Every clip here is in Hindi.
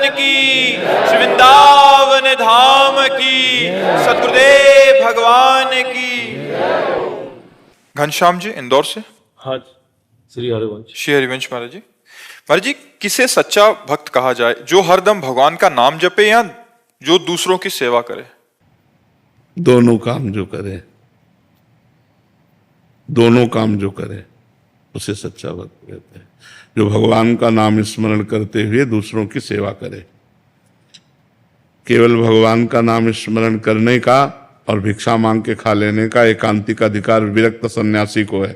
भगवान की, श्री वृंदावन धाम की, सतगुरुदेव भगवान की। घनश्याम जी इंदौर से। हाँ, श्री हरिवंश। श्री हरिवंश महाराज जी। महाराज जी, किसे सच्चा भक्त कहा जाए? जो हरदम भगवान का नाम जपे या जो दूसरों की सेवा करे? दोनों काम जो करे, दोनों काम जो करे उसे सच्चा भक्त कहते हैं। जो भगवान का नाम स्मरण करते हुए दूसरों की सेवा करे। केवल भगवान का नाम स्मरण करने का और भिक्षा मांग के खा लेने का एकांतिक अधिकार विरक्त सन्यासी को है।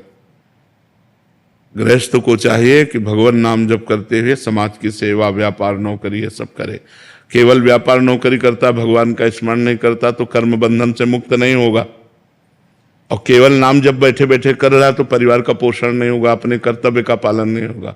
गृहस्थ को चाहिए कि भगवान नाम जप करते हुए समाज की सेवा, व्यापार, नौकरी ये सब करे। केवल व्यापार नौकरी करता, भगवान का स्मरण नहीं करता तो कर्म बंधन से मुक्त नहीं होगा। और केवल नाम जब बैठे बैठे कर रहा तो परिवार का पोषण नहीं होगा, अपने कर्तव्य का पालन नहीं होगा।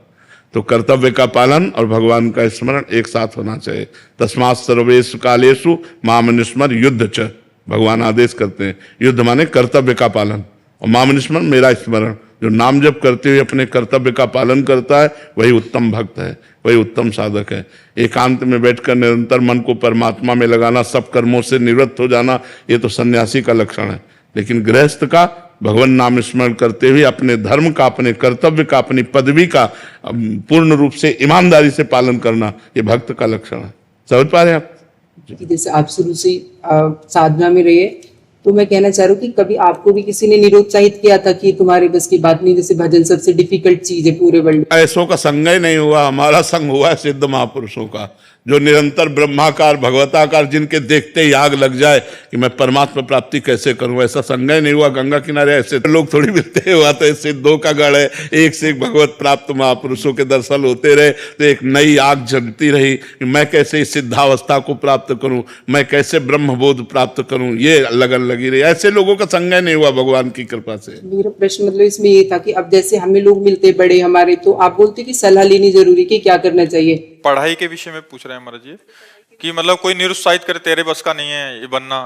तो कर्तव्य का पालन और भगवान का स्मरण एक साथ होना चाहिए। तस्मात् सर्वेषु कालेषु माम निस्मर युद्ध च, भगवान आदेश करते हैं। युद्ध माने कर्तव्य का पालन, और माम निस्मरण मेरा स्मरण। जो नाम जप करते हुए अपने कर्तव्य का पालन करता है वही उत्तम भक्त है, वही उत्तम साधक है। एकांत में बैठकर निरंतर मन को परमात्मा में लगाना, सब कर्मों से निवृत्त हो जाना, ये तो सन्यासी का लक्षण है। लेकिन गृहस्थ का भगवान नाम स्मरण करते हुए अपने धर्म का, अपने कर्तव्य का, अपनी पदवी का पूर्ण रूप से ईमानदारी से पालन करना, ये भक्त का लक्षण है। समझ पा रहे हैं आप? कि जैसे आप शुरू से साधना में रहे, तो मैं कहना चाह रहा हूँ कि कभी आपको भी किसी ने निरुत्साहित किया था कि तुम्हारे बस की बात नहीं, जैसे भजन सबसे डिफिकल्ट चीज है पूरे वर्ल्ड में? ऐसों का संग ही नहीं हुआ, हमारा संग हुआ है सिद्ध महापुरुषों का, जो निरंतर ब्रह्माकार भगवताकार, जिनके देखते ही आग लग जाए कि मैं परमात्मा प्राप्ति कैसे करूं। ऐसा संग ही नहीं हुआ। गंगा किनारे ऐसे लोग थोड़ी मिलते हुआ, तो सिद्धों का गढ़ है। एक से एक भगवत प्राप्त महापुरुषों के दर्शन होते रहे तो एक नई आग जलती रही कि मैं कैसे इस सिद्धावस्था को प्राप्त करूं, मैं कैसे ब्रह्मबोध प्राप्त करूं, ये लगन लगी रही। ऐसे लोगों का संग ही नहीं हुआ भगवान की कृपा से। मेरा प्रश्न मतलब इसमें ये था कि अब जैसे हमें लोग मिलते बड़े हमारे, तो आप बोलते कि सलाह लेनी जरूरी, कि क्या करना चाहिए? पढ़ाई के विषय में पूछ रहे हैं महाराज जी कि मतलब कोई निरुत्साहित करे, तेरे बस का नहीं है ये बनना।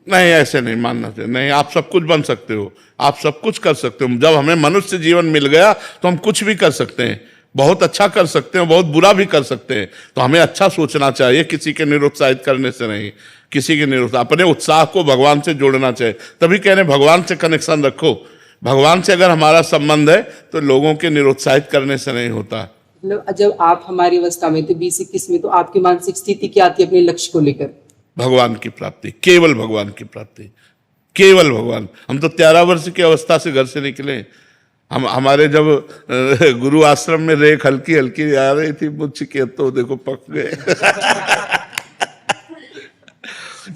नहीं, ऐसे नहीं मानना चाहिए। नहीं, आप सब कुछ बन सकते हो, आप सब कुछ कर सकते हो। जब हमें मनुष्य जीवन मिल गया तो हम कुछ भी कर सकते हैं, बहुत अच्छा कर सकते हैं, बहुत बुरा भी कर सकते हैं। तो हमें अच्छा सोचना चाहिए, किसी के निरुत्साहित करने से नहीं, किसी के निरुत्साह, अपने उत्साह को भगवान से जोड़ना चाहिए। तभी कह रहे भगवान से कनेक्शन रखो। भगवान से अगर हमारा संबंध है तो लोगों के निरुत्साहित करने से नहीं होता। मतलब जब आप हमारी अवस्था में थे 20-21 में, तो आपकी मानसिक स्थिति क्या थी अपने लक्ष्य को लेकर? भगवान की प्राप्ति, केवल भगवान की प्राप्ति, केवल भगवान। हम तो 13 वर्ष की अवस्था से घर से निकले। हम हमारे जब गुरु आश्रम में रेख हल्की हल्की आ रही थी मुझ के, तो देखो पक गए।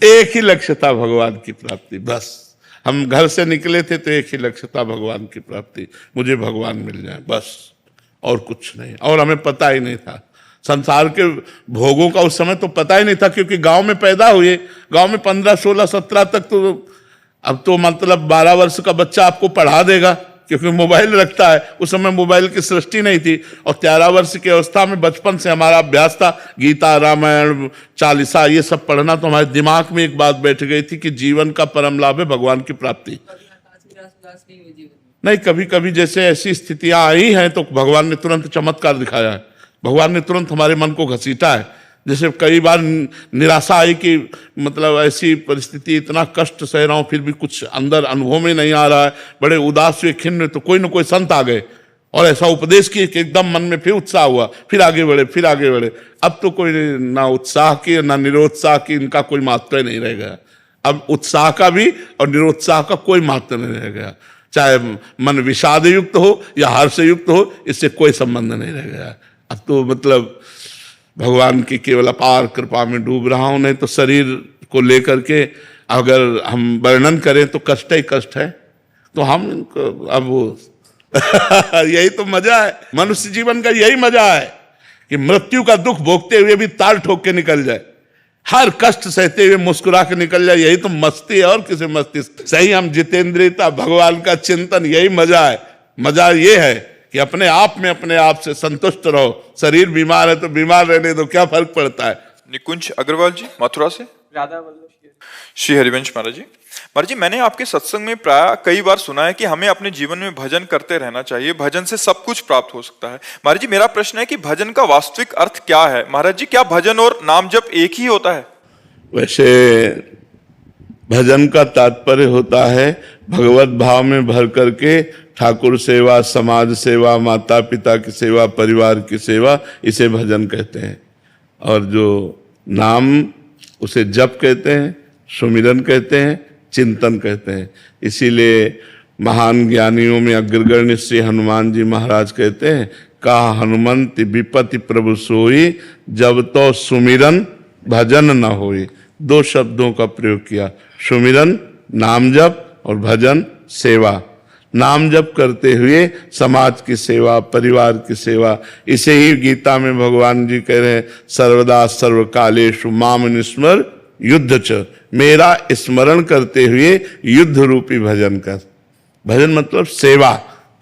एक ही लक्ष्य था भगवान की प्राप्ति, बस। हम घर से निकले थे तो एक ही लक्ष्य था भगवान की प्राप्ति, मुझे भगवान मिल जाए, बस, और कुछ नहीं। और हमें पता ही नहीं था संसार के भोगों का, उस समय तो पता ही नहीं था, क्योंकि गांव में पैदा हुए। गांव में 15, 16, 17 तक तो, अब तो मतलब 12 वर्ष का बच्चा आपको पढ़ा देगा क्योंकि मोबाइल रखता है। उस समय मोबाइल की सृष्टि नहीं थी। और 13 वर्ष की अवस्था में बचपन से हमारा अभ्यास था गीता, रामायण, चालीसा, ये सब पढ़ना। तो हमारे दिमाग में एक बात बैठ गई थी कि जीवन का परम लाभ है भगवान की प्राप्ति। नहीं, कभी कभी जैसे ऐसी स्थितियां आई हैं तो भगवान ने तुरंत चमत्कार दिखाया है। भगवान ने तुरंत हमारे मन को घसीटा है। जैसे कई बार निराशा आई कि मतलब ऐसी परिस्थिति, इतना कष्ट सह रहा हूं फिर भी कुछ अंदर अनुभव में नहीं आ रहा है, बड़े उदास हुए, खिन्न, तो कोई न कोई संत आ गए और ऐसा उपदेश किए कि एकदम मन में फिर उत्साह हुआ, फिर आगे बढ़े, फिर आगे बढ़े। अब तो कोई ना उत्साह की ना निरुत्साह की, इनका कोई महत्व नहीं रह गया। अब उत्साह का भी और निरुत्साह का कोई महत्व नहीं रह गया। चाहे मन विषाद युक्त हो या हर्ष युक्त हो, इससे कोई संबंध नहीं रह गया। अब तो मतलब भगवान की केवल अपार कृपा में डूब रहा हूं। नहीं तो शरीर को लेकर के अगर हम वर्णन करें तो कष्ट ही कष्ट है। तो हम अब वो यही तो मजा है, मनुष्य जीवन का यही मजा है कि मृत्यु का दुख भोगते हुए भी ताल ठोक के निकल जाए, हर कष्ट सहते हुए मुस्कुरा के निकल जाए। यही तो मस्ती है, और किसी मस्ती सही हम जितेंद्रियता, भगवान का चिंतन, यही मजा है। मजा ये है कि अपने आप में अपने आप से संतुष्ट रहो। शरीर बीमार है तो बीमार रहने दो, क्या फर्क पड़ता है। निकुंज अग्रवाल जी मथुरा से। राधा वल्लभ श्री हरिवंश महाराज जी। महाराज जी, मैंने आपके सत्संग में प्राय कई बार सुना है कि हमें अपने जीवन में भजन करते रहना चाहिए, भजन से सब कुछ प्राप्त हो सकता है। महाराज जी, मेरा प्रश्न है कि भजन का वास्तविक अर्थ क्या है? महाराज जी, क्या भजन और नाम जप एक ही होता है? वैसे भजन का तात्पर्य होता है भगवत भाव में भर करके ठाकुर सेवा, समाज सेवा, माता पिता की सेवा, परिवार की सेवा, इसे भजन कहते हैं। और जो नाम, उसे जप कहते हैं, सुमिरन कहते हैं, चिंतन कहते हैं। इसीलिए महान ज्ञानियों में अग्रगण्य श्री हनुमान जी महाराज कहते हैं, कहा हनुमंत विपति प्रभु सोई, जब तो सुमिरन भजन न होई। दो शब्दों का प्रयोग किया, सुमिरन नाम जप और भजन सेवा। नाम जप करते हुए समाज की सेवा, परिवार की सेवा। इसे ही गीता में भगवान जी कह रहे हैं, सर्वदा सर्वकालेषु माम निस्मर युद्ध च, मेरा स्मरण करते हुए युद्ध रूपी भजन कर। भजन मतलब सेवा,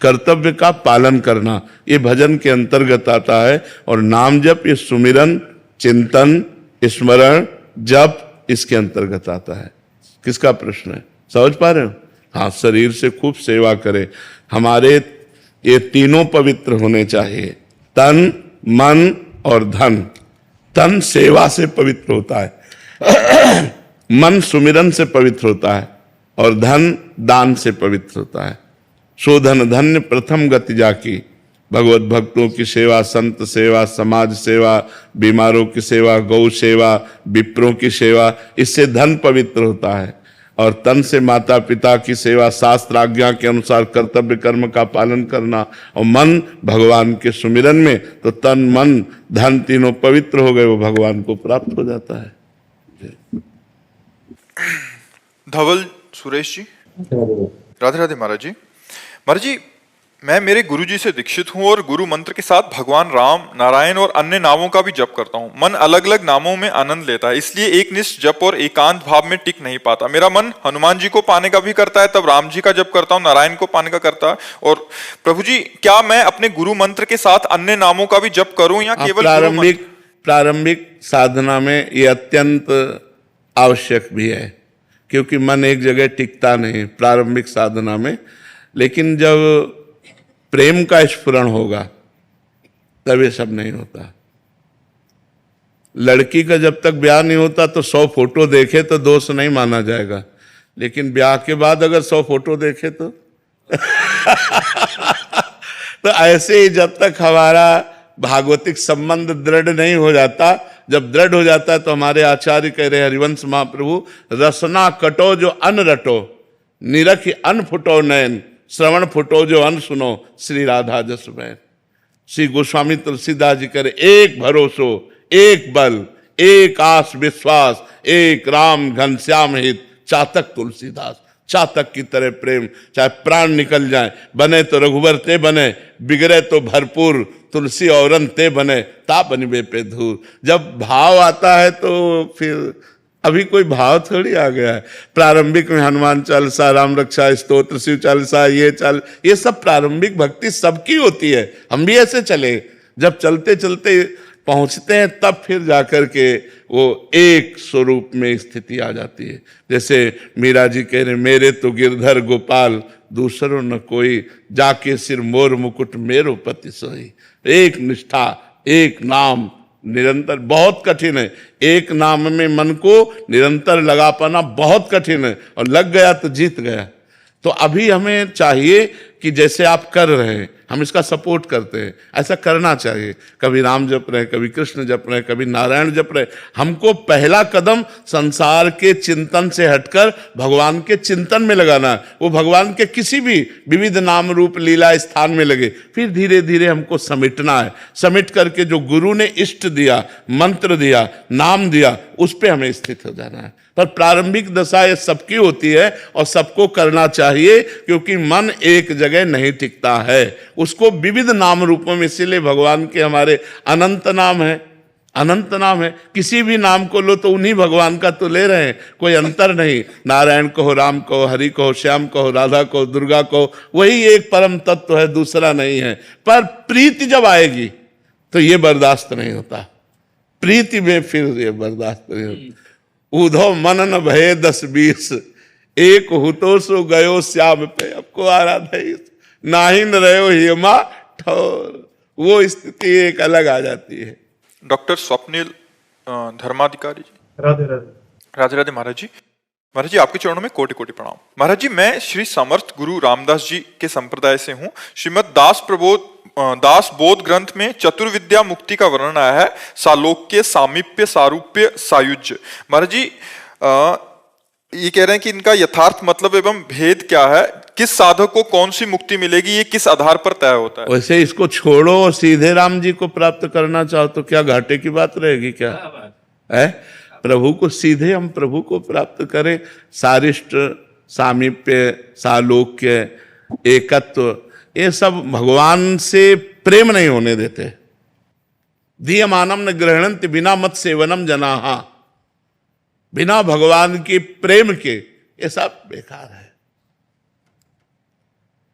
कर्तव्य का पालन करना, ये भजन के अंतर्गत आता है। और नाम जप ये सुमिरन, चिंतन, स्मरण, जप इसके अंतर्गत आता है। किसका प्रश्न है, समझ पा रहे हो? हाँ, शरीर से खूब सेवा करें। हमारे ये तीनों पवित्र होने चाहिए, तन, मन और धन। तन सेवा से पवित्र होता है, मन सुमिरन से पवित्र होता है, और धन दान से पवित्र होता है। सो धन धन्य प्रथम गति जाकी। भगवत भक्तों की सेवा, संत सेवा, समाज सेवा, बीमारों की सेवा, गौ सेवा, विप्रों की सेवा, इससे धन पवित्र होता है। और तन से माता पिता की सेवा, शास्त्र आज्ञा के अनुसार कर्तव्य कर्म का पालन करना, और मन भगवान के सुमिरन में, तो तन मन धन तीनों पवित्र हो गए, वो भगवान को प्राप्त हो जाता है। धवल सुरेश जी, राधे राधे। महाराज जी, महाराज जी, मैं मेरे गुरुजी से दीक्षित हूँ और गुरु मंत्र के साथ भगवान राम, नारायण और अन्य नामों का भी जप करता हूँ। मन अलग अलग नामों में आनंद लेता है, इसलिए एक निष्ठ जप और एकांत भाव में टिक नहीं पाता। मेरा मन हनुमान जी को पाने का भी करता है, तब राम जी का जप करता हूँ, नारायण को पाने का करता है। और प्रभु जी, क्या मैं अपने गुरु मंत्र के साथ अन्य नामों का भी जप करूँ या केवल प्रारंभिक साधना में ये अत्यंत आवश्यक भी है, क्योंकि मन एक जगह टिकता नहीं प्रारंभिक साधना में। लेकिन जब प्रेम का स्फुरण होगा तब ये सब नहीं होता। लड़की का जब तक ब्याह नहीं होता तो 100 फोटो देखे तो दोष नहीं माना जाएगा, लेकिन ब्याह के बाद अगर 100 फोटो देखे तो तो ऐसे ही जब तक हमारा भागवतिक संबंध दृढ़ नहीं हो जाता, जब दृढ़ हो जाता है तो हमारे आचार्य कह रहे हरिवंश महाप्रभु, रसना कटो जो अन रटो, निरख अन फुटो नयन, श्रवण फुटो जो अन सुनो, श्री राधा जस बैन। श्री गोस्वामी तुलसीदास जी करे, एक भरोसो, एक बल, एक आस विश्वास, एक राम घनश्याम हित, चातक तुलसीदास। चातक की तरह प्रेम, चाहे प्राण निकल जाए, बने तो रघुवर ते बने, बिगड़े तो भरपूर तुलसी औरन ते बने, ता बनिबे पे धूर। जब भाव आता है तो फिर अभी कोई भाव थोड़ी आ गया है। प्रारंभिक में हनुमान चालीसा, राम रक्षा स्तोत्र, शिव चालीसा, ये सब प्रारंभिक भक्ति सबकी होती है। हम भी ऐसे चले, जब चलते चलते पहुंचते हैं तब फिर जाकर के वो एक स्वरूप में स्थिति आ जाती है। जैसे मीरा जी कह रहे, मेरे तो गिरधर गोपाल दूसरों न कोई, जाके सिर मोर मुकुट मेरो पति सोई। एक निष्ठा, एक नाम निरंतर, बहुत कठिन है। एक नाम में मन को निरंतर लगा पाना बहुत कठिन है, और लग गया तो जीत गया। तो अभी हमें चाहिए कि जैसे आप कर रहे हैं, हम इसका सपोर्ट करते हैं, ऐसा करना चाहिए। कभी राम जप रहे, कभी कृष्ण जप रहे, कभी नारायण जप रहे। हमको पहला कदम संसार के चिंतन से हटकर भगवान के चिंतन में लगाना है। वो भगवान के किसी भी विविध नाम रूप लीला स्थान में लगे, फिर धीरे धीरे हमको समेटना है। समेट करके जो गुरु ने इष्ट दिया, मंत्र दिया, नाम दिया, उस पर हमें स्थित हो जाना है। पर प्रारंभिक दशा ये सबकी होती है और सबको करना चाहिए, क्योंकि मन एक जगह नहीं टिकता है, उसको विविध नाम रूपों में। इसीलिए भगवान के हमारे अनंत नाम है, अनंत नाम है। किसी भी नाम को लो तो उन्हीं भगवान का तो ले रहे हैं, कोई अंतर नहीं। नारायण कहो, राम कहो, हरि कहो, श्याम कहो, राधा कहो, दुर्गा कहो, वही एक परम तत्व है, दूसरा नहीं है। पर प्रीति जब आएगी तो ये बर्दाश्त नहीं होता, प्रीति में फिर ये बर्दाश्त नहीं होता। उधो मन न भये 10-20, एक हुतो सो गयो श्याम पे, आपको आराधा नाही न रहो हेमा ठोर, वो स्थिति एक अलग आ जाती है। डॉक्टर स्वप्निल धर्माधिकारी जी। राधे राधे। राधे राधे महाराज जी। महाराज जी आपके चरणों में कोटि कोटि प्रणाम। महाराज जी मैं श्री समर्थ गुरु रामदास जी के संप्रदाय से हूँ। श्रीमद दास बोध ग्रंथ में चतुर्विद्या मुक्ति का वर्णन आया है, सालोक्य, सामीप्य, सारूप्य, सायुज्य। महाराज जी ये कह रहे हैं कि इनका यथार्थ मतलब एवं भेद क्या है, किस साधक को कौन सी मुक्ति मिलेगी, ये किस आधार पर तय होता है? वैसे इसको छोड़ो और सीधे राम जी को प्राप्त करना चाहो तो क्या घाटे की बात रहेगी क्या है? प्रभु को सीधे हम प्रभु को प्राप्त करें, सारिष्ट, सामीप्य, सालोक्य, एकत्व, ये सब भगवान से प्रेम नहीं होने देते। दीयमानम न ग्रहणंत बिना मत सेवनम जनाहा, बिना भगवान के प्रेम के ये सब बेकार है।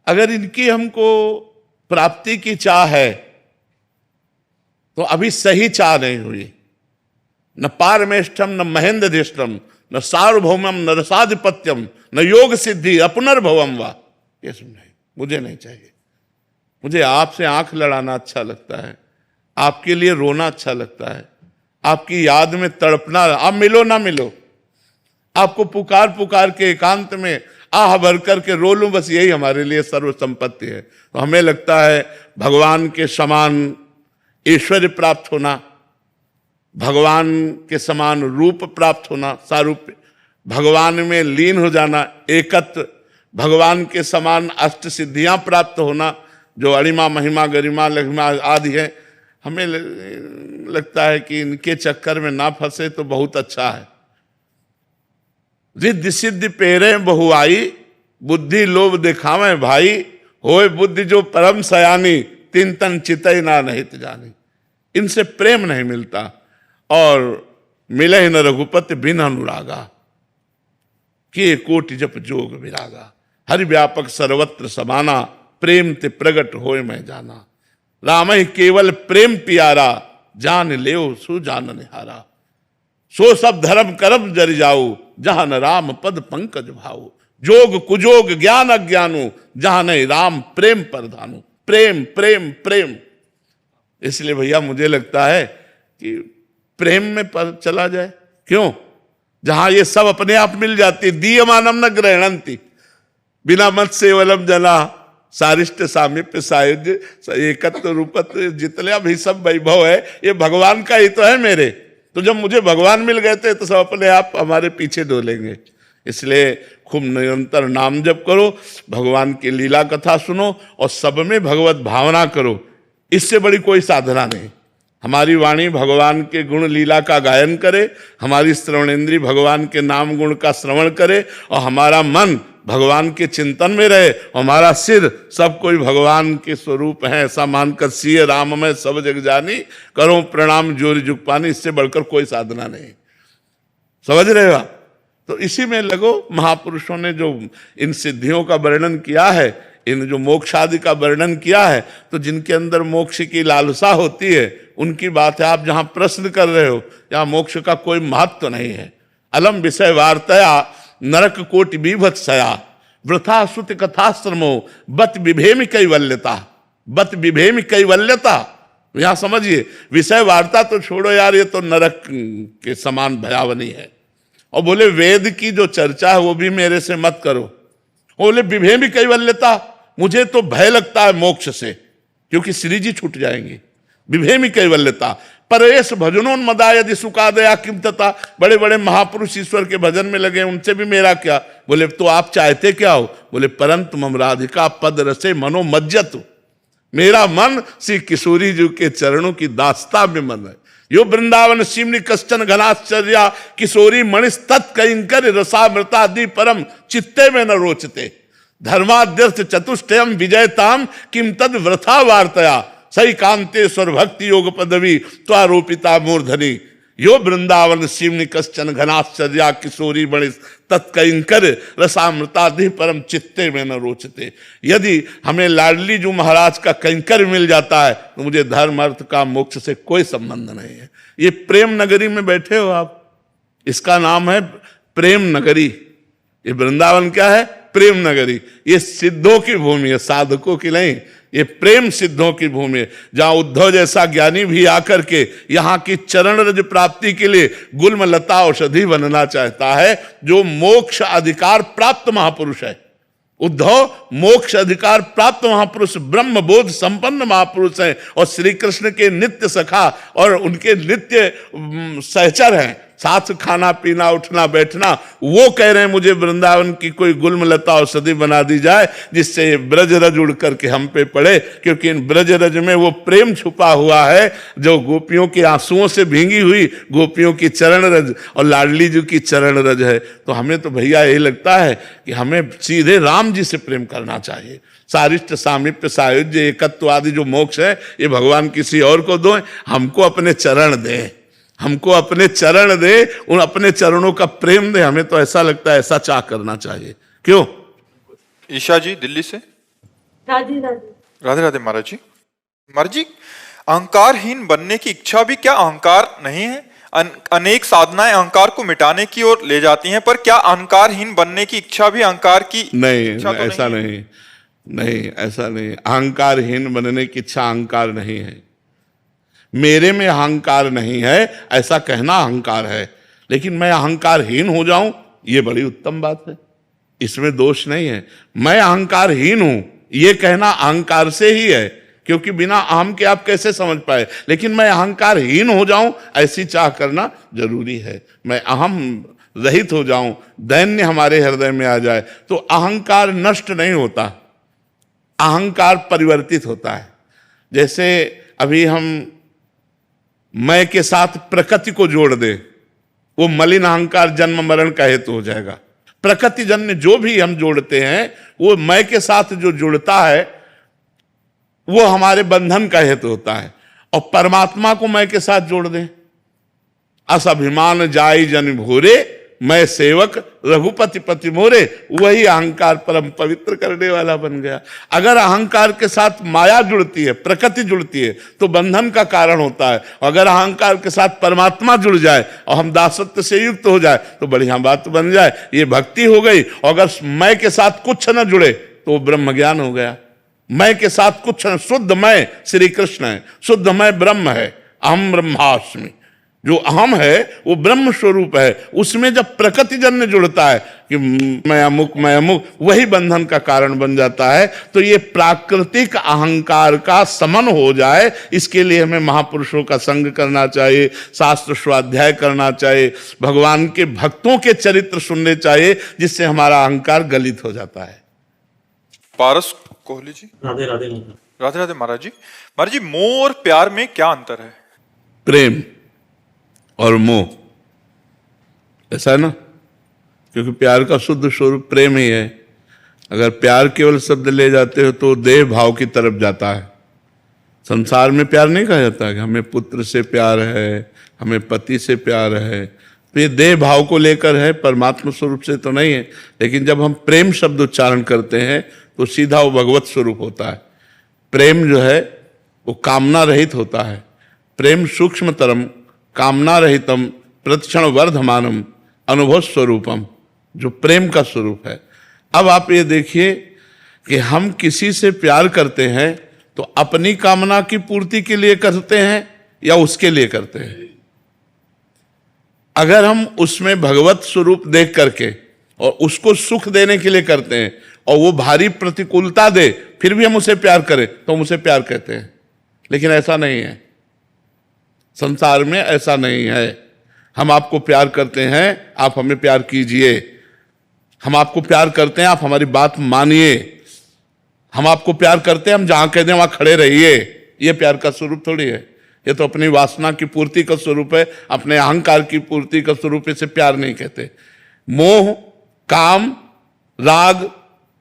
अगर इनकी हमको प्राप्ति की चाह है तो अभी सही चाह नहीं हुई। न पारमेष्ठम, न महेंद्रधिष्ठम, न सार्वभौमम, न रसाधिपत्यम, न योग सिद्धि अपनर्भवम वा, ये सब नहीं, मुझे नहीं चाहिए। मुझे आपसे आंख लड़ाना अच्छा लगता है, आपके लिए रोना अच्छा लगता है, आपकी याद में तड़पना, आप मिलो ना मिलो, आपको पुकार पुकार के एकांत में आह भर करके रो लूं, बस यही हमारे लिए सर्व संपत्ति है। तो हमें लगता है भगवान के समान ऐश्वर्य प्राप्त होना, भगवान के समान रूप प्राप्त होना, सारूप्य, भगवान में लीन हो जाना, एकत्व, भगवान के समान अष्ट सिद्धियां प्राप्त होना, जो अणिमा, महिमा, गरिमा, लघिमा आदि है, हमें लगता है कि इनके चक्कर में ना फंसे तो बहुत अच्छा है। रिद्धि सिद्धि पेरे बहुआई, बुद्धि लोभ दिखावे भाई, होए बुद्धि जो परम सयानी, तिन तन चितई ना नहीं जानी। इनसे प्रेम नहीं मिलता, और मिले न रघुपति बिन अनुरागा, के कोटि जप जोग विरागा, हरि व्यापक सर्वत्र समाना, प्रेम ते प्रगट होए मैं जाना। राम ही केवल प्रेम पियारा, जान लेओ सु जान निहारा। सो सब धर्म करम जर जाऊ, जहां न राम पद पंकज भाऊ। जोग कुजोग ज्ञान अज्ञानु, जहां नहीं राम प्रेम परधानु। प्रेम प्रेम प्रेम। इसलिए भैया मुझे लगता है कि प्रेम में पर चला जाए, क्यों? जहां ये सब अपने आप मिल जाती। दीयमानम न ग्रहणंती, बिना मत सेवलम जना, सारिष्ट, सामीप्य, सायुज्य, एकत्व, रूपत्व, जितने भी सब वैभव है ये भगवान का ही तो है मेरे। तो जब मुझे भगवान मिल गए थे तो सब अपने आप हमारे पीछे डोलेंगे। इसलिए खूब निरंतर नाम जप करो, भगवान की लीला कथा सुनो और सब में भगवत भावना करो। इससे बड़ी कोई साधना नहीं। हमारी वाणी भगवान के गुण लीला का गायन करे, हमारी श्रवणेंद्री भगवान के नाम गुण का श्रवण करे, और हमारा मन भगवान के चिंतन में रहे, हमारा सिर सब कोई भगवान के स्वरूप है ऐसा मानकर सिय राम में सब जग जानी, करो प्रणाम जोरी जुग पानी। इससे बढ़कर कोई साधना नहीं। समझ रहे हो? तो इसी में लगो। महापुरुषों ने जो इन सिद्धियों का वर्णन किया है, इन जो मोक्ष आदि का वर्णन किया है, तो जिनके अंदर मोक्ष की लालसा होती है उनकी बात है। आप जहां प्रश्न कर रहे हो यहाँ मोक्ष का कोई महत्व नहीं है। अलम विषय वार्तया नरक कोटि बीभत्सया, वृथा सुत कथाश्रमो बत विभेमि कैवल्यता। बत विभेमि कैवल्यता, यहां समझिए, विषय वार्ता तो छोड़ो यार, ये तो नरक के समान भयावनी है। और बोले वेद की जो चर्चा है वो भी मेरे से मत करो। बोले विभेमि कैवल्यता, मुझे तो भय लगता है मोक्ष से, क्योंकि श्री जी छूट जाएंगे। विभेमि कैवल्यता, परेश भजनोन्मदा यदि सुखादया किम तथा। बड़े बड़े महापुरुष ईश्वर के भजन में लगे, उनसे भी मेरा क्या? बोले तो आप चाहते क्या हो? बोले परंतु मम राधिका पद रसे मनो मज्जत। मेरा मन श्री किशोरी जी के चरणों की दास्ता में मन है। यो वृंदावन सिमनी कश्चन घनाश्चर्या, किशोरी मणिस तत्कंकर रसामृता दी परम चित्ते में न रोचते। धर्माद्यर्थ चतुष्टयम विजयताम किम तद वृथा वार्तया, सही कांतेश्वर भक्ति योग पदवी त्वारोपिता मूर्धनि। यो वृंदावन सिमनी कश्चन घनाश्चर्या, किशोरी मणिस तत्कंकर रसामृताधि परम चित्ते में न रोचते। यदि हमें लाडली जी महाराज का कंकर मिल जाता है तो मुझे धर्म अर्थ का मोक्ष से कोई संबंध नहीं है। ये प्रेम नगरी में बैठे हो आप, इसका नाम है प्रेम नगरी। ये वृंदावन क्या है? प्रेम नगरी। ये सिद्धों की भूमि है, साधकों की नहीं। ये प्रेम सिद्धों की भूमि है, जहां उद्धव जैसा ज्ञानी भी आकर के यहाँ की चरण रज प्राप्ति के लिए गुल्म लता औषधि बनना चाहता है, जो मोक्ष अधिकार प्राप्त महापुरुष है। उद्धव मोक्ष अधिकार प्राप्त महापुरुष, ब्रह्म बोध संपन्न महापुरुष हैं और श्री कृष्ण के नित्य सखा और उनके नित्य सहचर हैं, साथ खाना पीना उठना बैठना। वो कह रहे हैं मुझे वृंदावन की कोई गुल्म लता औषधि बना दी जाए जिससे ये ब्रज रज उड़ करके हम पे पड़े, क्योंकि इन ब्रज रज में वो प्रेम छुपा हुआ है जो गोपियों के आंसुओं से भींगी हुई गोपियों की चरण रज और लाडली जी की चरण रज है। तो हमें तो भैया यही लगता है कि हमें सीधे राम जी से प्रेम करना चाहिए। सारिष्ट सामीप्य सायुज्य एकत्व आदि जो मोक्ष है ये भगवान किसी और को दो, हमको अपने चरण दें, हमको अपने चरण दे, उन अपने चरणों का प्रेम दे। हमें तो ऐसा लगता है ऐसा चाह करना चाहिए। क्यों? ईशा जी दिल्ली से। राधे राधे। राधे राधे महाराज जी। महाराज जी, अहंकारहीन बनने की इच्छा भी क्या अहंकार नहीं है? अनेक साधनाएं अहंकार को मिटाने की ओर ले जाती हैं, पर क्या अहंकारहीन बनने की इच्छा भी अहंकार की नहीं? इच्छा तो ऐसा नहीं, नहीं ऐसा नहीं। अहंकारहीन बनने की इच्छा अहंकार नहीं है। मेरे में अहंकार नहीं है ऐसा कहना अहंकार है, लेकिन मैं अहंकारहीन हो जाऊं ये बड़ी उत्तम बात है, इसमें दोष नहीं है। मैं अहंकारहीन हूं ये कहना अहंकार से ही है, क्योंकि बिना अहम के आप कैसे समझ पाए। लेकिन मैं अहंकारहीन हो जाऊं ऐसी चाह करना जरूरी है। मैं अहम रहित हो जाऊं, दैन्य हमारे हृदय में आ जाए, तो अहंकार नष्ट नहीं होता, अहंकार परिवर्तित होता है। जैसे अभी हम मैं के साथ प्रकृति को जोड़ दे, वो मलिन अहंकार जन्म मरण का हेतु हो जाएगा। प्रकृति जन्य जो भी हम जोड़ते हैं वो मैं के साथ जो जुड़ता है वो हमारे बंधन का हेतु होता है। और परमात्मा को मैं के साथ जोड़ दें, अस अभिमान जाई जन भोरे, मैं सेवक रघुपति पति मोरे, वही अहंकार परम पवित्र करने वाला बन गया। अगर अहंकार के साथ माया जुड़ती है, प्रकृति जुड़ती है, तो बंधन का कारण होता है। अगर अहंकार के साथ परमात्मा जुड़ जाए और हम दासत्व से युक्त हो जाए तो बढ़िया बात बन जाए, ये भक्ति हो गई। और अगर मैं के साथ कुछ न जुड़े तो ब्रह्म ज्ञान हो गया। मैं के साथ कुछ न, शुद्ध मैं श्री कृष्ण है, शुद्ध मैं ब्रह्म है, अहम ब्रह्मास्मि। जो अहम है वो ब्रह्म स्वरूप है। उसमें जब प्रकृति जन्य जुड़ता है कि मैं अमुक, वही बंधन का कारण बन जाता है। तो ये प्राकृतिक अहंकार का समन हो जाए, इसके लिए हमें महापुरुषों का संग करना चाहिए, शास्त्र स्वाध्याय करना चाहिए, भगवान के भक्तों के चरित्र सुनने चाहिए, जिससे हमारा अहंकार गलित हो जाता है। पारस कोहली जी। राधे राधे। राधे राधे महाराज जी। महाराज जी, मोह और प्यार में क्या अंतर है? प्रेम और मोह, ऐसा है ना, क्योंकि प्यार का शुद्ध स्वरूप प्रेम ही है। अगर प्यार केवल शब्द ले जाते हो तो देह भाव की तरफ जाता है। संसार में प्यार नहीं कहा जाता कि हमें पुत्र से प्यार है, हमें पति से प्यार है, तो ये देह भाव को लेकर है, परमात्मा स्वरूप से तो नहीं है। लेकिन जब हम प्रेम शब्द उच्चारण करते हैं तो सीधा वो भगवत स्वरूप होता है। प्रेम जो है वो कामना रहित होता है। प्रेम सूक्ष्मतरम कामना रहितम प्रतिक्षण वर्धमानम अनुभव स्वरूपम, जो प्रेम का स्वरूप है। अब आप ये देखिए कि हम किसी से प्यार करते हैं तो अपनी कामना की पूर्ति के लिए करते हैं या उसके लिए करते हैं। अगर हम उसमें भगवत स्वरूप देख करके और उसको सुख देने के लिए करते हैं और वो भारी प्रतिकूलता दे फिर भी हम उसे प्यार करें तो हम उसे प्यार कहते हैं। लेकिन ऐसा नहीं है, संसार में ऐसा नहीं है। हम आपको प्यार करते हैं, आप हमें प्यार कीजिए। हम आपको प्यार करते हैं, आप हमारी बात मानिए। हम आपको प्यार करते हैं, हम जहां कह दें वहां खड़े रहिए। ये प्यार का स्वरूप थोड़ी है, ये तो अपनी वासना की पूर्ति का स्वरूप है, अपने अहंकार की पूर्ति का स्वरूप। इसे प्यार नहीं कहते। मोह, काम, राग,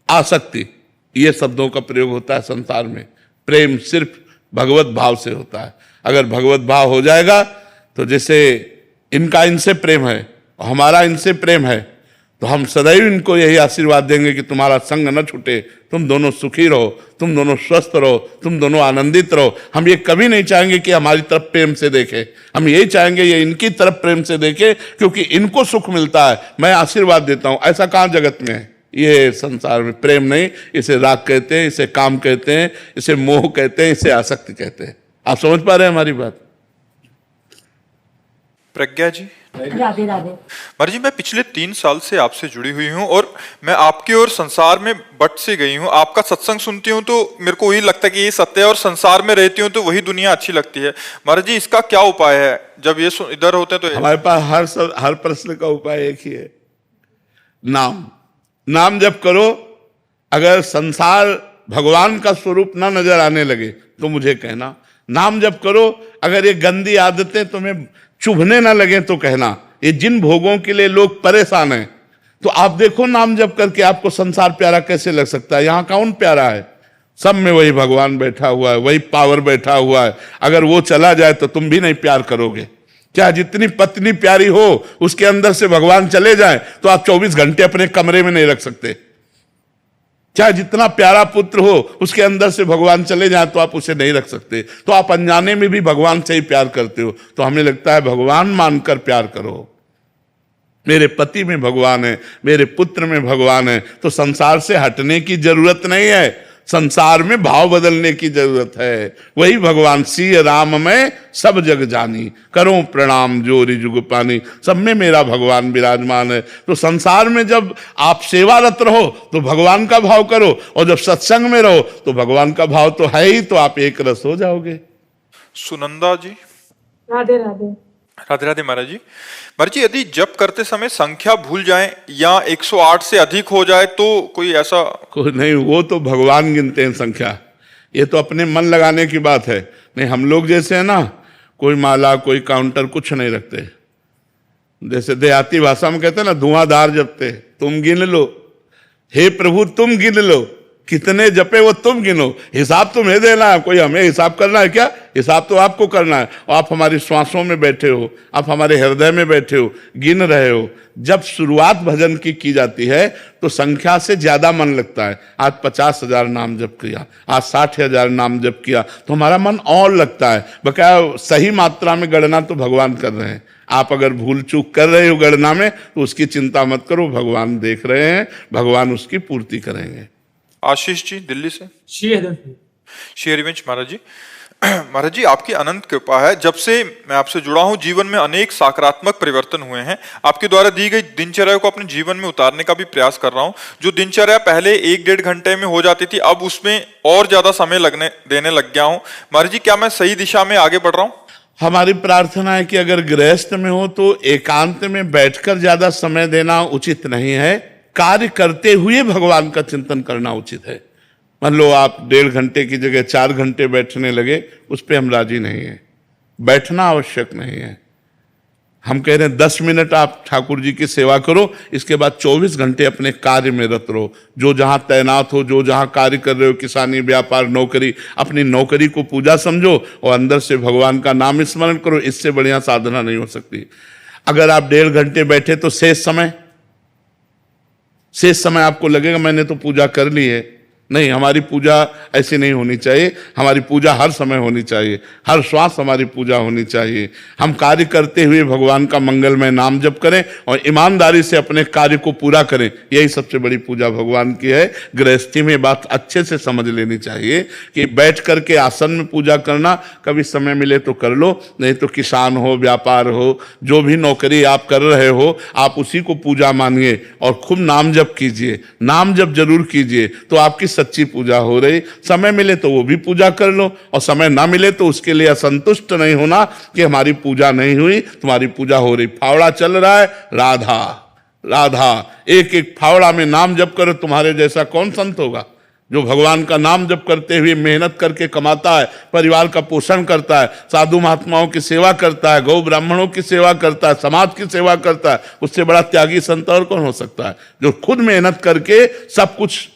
आसक्ति, ये शब्दों का प्रयोग होता है संसार में। प्रेम सिर्फ भगवत भाव से होता है। अगर भगवत भाव हो जाएगा तो जैसे इनका इनसे प्रेम है और हमारा इनसे प्रेम है, तो हम सदैव इनको यही आशीर्वाद देंगे कि तुम्हारा संग न छूटे, तुम दोनों सुखी रहो, तुम दोनों स्वस्थ रहो, तुम दोनों आनंदित रहो। हम ये कभी नहीं चाहेंगे कि हमारी तरफ प्रेम से देखे, हम यही चाहेंगे ये इनकी तरफ प्रेम से देखे, क्योंकि इनको सुख मिलता है। मैं आशीर्वाद देता हूं, ऐसा कहाँ जगत में है? ये संसार में प्रेम नहीं, इसे राग कहते हैं, इसे काम कहते हैं, इसे मोह कहते हैं, इसे आसक्ति कहते हैं। आप समझ पा रहे हैं हमारी बात? प्रज्ञा जी। राधे राधे। महाराज जी, मैं पिछले 3 साल से आपसे जुड़ी हुई हूँ और मैं आपकी और संसार में बट से गई हूँ। आपका सत्संग सुनती हूँ तो मेरे को वही लगता है कि ये सत्य है, और संसार में रहती हूँ तो वही दुनिया अच्छी लगती है। महाराज जी, इसका क्या उपाय है? जब ये इधर होते हैं तो हमारे पास हर प्रश्न का उपाय एक ही है, नाम जप करो। अगर संसार भगवान का स्वरूप ना नजर आने लगे तो मुझे कहना, नाम जप करो। अगर ये गंदी आदतें तुम्हें चुभने ना लगे तो कहना। ये जिन भोगों के लिए लोग परेशान हैं, तो आप देखो नाम जप करके आपको संसार प्यारा कैसे लग सकता है? यहां कौन प्यारा है? सब में वही भगवान बैठा हुआ है, वही पावर बैठा हुआ है। अगर वो चला जाए तो तुम भी नहीं प्यार करोगे क्या? जितनी पत्नी प्यारी हो उसके अंदर से भगवान चले जाए तो आप 24 घंटे अपने कमरे में नहीं रख सकते। चाहे जितना प्यारा पुत्र हो उसके अंदर से भगवान चले जाए तो आप उसे नहीं रख सकते। तो आप अनजाने में भी भगवान से ही प्यार करते हो। तो हमें लगता है भगवान मानकर प्यार करो। मेरे पति में भगवान है, मेरे पुत्र में भगवान है, तो संसार से हटने की जरूरत नहीं है, संसार में भाव बदलने की जरूरत है। वही भगवान सिय राम में सब जग जानी, करो प्रणाम जोरी जुग पानी। सब में मेरा भगवान विराजमान है। तो संसार में जब आप सेवारत रहो तो भगवान का भाव करो, और जब सत्संग में रहो तो भगवान का भाव तो है ही, तो आप एक रस हो जाओगे। सुनंदा जी। राधे राधे। राधे राधे महाराज जी। महाराज जी, यदि जप करते समय संख्या भूल जाए या 108 से अधिक हो जाए तो कोई ऐसा? कोई नहीं, वो तो भगवान गिनते हैं संख्या। ये तो अपने मन लगाने की बात है। नहीं, हम लोग जैसे है ना, कोई माला कोई काउंटर कुछ नहीं रखते। जैसे देहाती भाषा में कहते हैं ना, धुआंधार जपते। तुम गिन लो, हे प्रभु तुम गिन लो, कितने जपे वो तुम गिनो। हिसाब तुम्हें देना है, कोई हमें हिसाब करना है क्या? हिसाब तो आपको करना है। और आप हमारी श्वासों में बैठे हो, आप हमारे हृदय में बैठे हो, गिन रहे हो। जब शुरुआत भजन की जाती है तो संख्या से ज्यादा मन लगता है। आज 50,000 नाम जप किया, आज 60,000 नाम जप किया, तो हमारा मन और लगता है। बकाया सही मात्रा में गणना तो भगवान कर रहे हैं। आप अगर भूल चूक कर रहे हो गणना में तो उसकी चिंता मत करो, भगवान देख रहे हैं, भगवान उसकी पूर्ति करेंगे। आशीष जी दिल्ली से। श्री हरिवंश महाराज जी। महाराज जी, आपकी अनंत कृपा है। जब से मैं आपसे जुड़ा हूं जीवन में अनेक सकारात्मक परिवर्तन हुए हैं। आपके द्वारा दी गई दिनचर्या को अपने जीवन में उतारने का भी प्रयास कर रहा हूं। जो दिनचर्या पहले 1-1.5 घंटे में हो जाती थी, अब उसमें और ज्यादा समय देने लग गया हूं। महाराज जी, क्या मैं सही दिशा में आगे बढ़ रहा हूं? हमारी प्रार्थना है कि अगर गृहस्थ में हो तो एकांत में बैठकर ज्यादा समय देना उचित नहीं है, कार्य करते हुए भगवान का चिंतन करना उचित है। मान लो आप 1.5 घंटे की जगह 4 घंटे बैठने लगे, उस पर हम राजी नहीं है। बैठना आवश्यक नहीं है। हम कह रहे हैं 10 मिनट आप ठाकुर जी की सेवा करो, इसके बाद 24 घंटे अपने कार्य में रत रहो। जो जहां तैनात हो, जो जहां कार्य कर रहे हो, किसानी व्यापार नौकरी, अपनी नौकरी को पूजा समझो और अंदर से भगवान का नाम स्मरण करो। इससे बढ़िया साधना नहीं हो सकती। अगर आप 1.5 घंटे बैठे तो शेष समय आपको लगेगा मैंने तो पूजा कर ली है। नहीं, हमारी पूजा ऐसी नहीं होनी चाहिए। हमारी पूजा हर समय होनी चाहिए, हर श्वास हमारी पूजा होनी चाहिए। हम कार्य करते हुए भगवान का मंगलमय नाम जप करें और ईमानदारी से अपने कार्य को पूरा करें। यही सबसे बड़ी पूजा भगवान की है। गृहस्थी में बात अच्छे से समझ लेनी चाहिए कि बैठ करके आसन में पूजा करना, कभी समय मिले तो कर लो, नहीं तो किसान हो, व्यापार हो, जो भी नौकरी आप कर रहे हो, आप उसी को पूजा मानिए और खूब नाम जप कीजिए। नाम जप जरूर कीजिए तो आपकी सच्ची पूजा हो रही। समय मिले तो वो भी पूजा कर लो, और समय ना मिले तो उसके लिए असंतुष्ट नहीं होना कि हमारी पूजा नहीं हुई। तुम्हारी पूजा हो रही। फावड़ा चल रहा है, राधा राधा, एक एक फावड़ा में नाम जप करो। तुम्हारे जैसा कौन संत होगा जो भगवान का नाम जप करते हुए मेहनत करके कमाता है, परिवार का पोषण करता है, साधु महात्माओं की सेवा करता है, गौ ब्राह्मणों की सेवा करता है, समाज की सेवा करता है। उससे बड़ा त्यागी संत और कौन हो सकता है, जो खुद मेहनत करके सब कुछ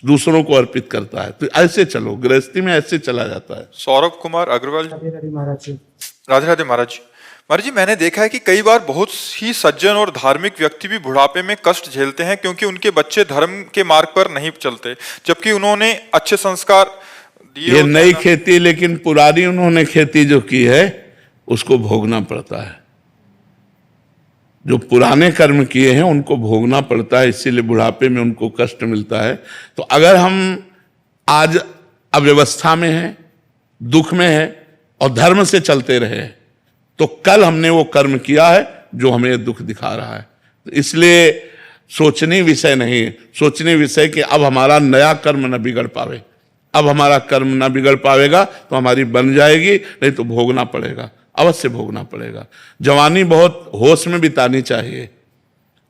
दूसरों को अर्पित करता है। तो ऐसे चलो, गृहस्थी में ऐसे चला जाता है। सौरभ कुमार अग्रवाल। राधे राधे महाराज जी। राधे राधे महाराज जी। महाराज जी, मैंने देखा है कि कई बार बहुत ही सज्जन और धार्मिक व्यक्ति भी बुढ़ापे में कष्ट झेलते हैं क्योंकि उनके बच्चे धर्म के मार्ग पर नहीं चलते, जबकि उन्होंने अच्छे संस्कार दिए ये होते हैं नई ना। खेती, लेकिन पुरानी उन्होंने खेती जो की है उसको भोगना पड़ता है। जो पुराने कर्म किए हैं उनको भोगना पड़ता है, इसीलिए बुढ़ापे में उनको कष्ट मिलता है। तो अगर हम आज अव्यवस्था में हैं, दुख में हैं और धर्म से चलते रहे तो कल हमने वो कर्म किया है जो हमें दुख दिखा रहा है। तो इसलिए सोचनीय विषय नहीं है, सोचनीय विषय कि अब हमारा नया कर्म न बिगड़ पावे। अब हमारा कर्म न बिगड़ पावेगा तो हमारी बन जाएगी, नहीं तो भोगना पड़ेगा, अवश्य भोगना पड़ेगा। जवानी बहुत होश में बितानी चाहिए।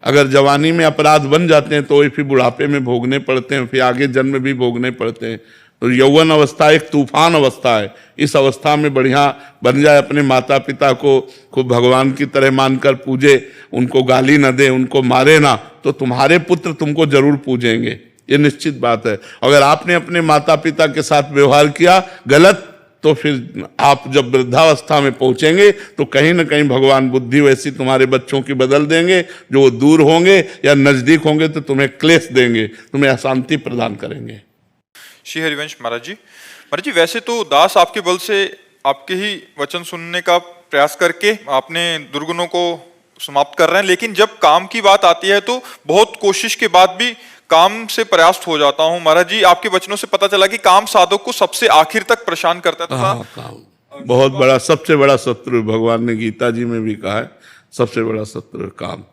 अगर जवानी में अपराध बन जाते हैं तो वही फिर बुढ़ापे में भोगने पड़ते हैं, फिर आगे जन्म भी भोगने पड़ते हैं। तो यौवन अवस्था एक तूफान अवस्था है। इस अवस्था में बढ़िया बन जाए, अपने माता पिता को खूब भगवान की तरह मानकर पूजे, उनको गाली न दे, उनको मारे ना, तो तुम्हारे पुत्र तुमको जरूर पूजेंगे, ये निश्चित बात है। अगर आपने अपने माता पिता के साथ व्यवहार किया गलत, तो फिर आप जब वृद्धावस्था में पहुंचेंगे तो कहीं ना कहीं भगवान बुद्धि वैसी तुम्हारे बच्चों की बदल देंगे, जो वो दूर होंगे या नजदीक होंगे तो तुम्हें क्लेश देंगे, तुम्हें अशांति प्रदान करेंगे। श्री हरिवंश महाराज जी, वैसे तो दास आपके बल से आपके ही वचन सुनने का प्रयास करके आपने दुर्गुणों को समाप्त कर रहे हैं, लेकिन जब काम की बात आती है तो बहुत कोशिश के बाद भी काम से प्रयास्त हो जाता हूँ। महाराज जी, आपके वचनों से पता चला कि काम साधक को सबसे आखिर तक परेशान करता था। काम बहुत बड़ा, सबसे बड़ा शत्रु, भगवान ने गीता जी में भी कहा है, सबसे बड़ा शत्रु काम।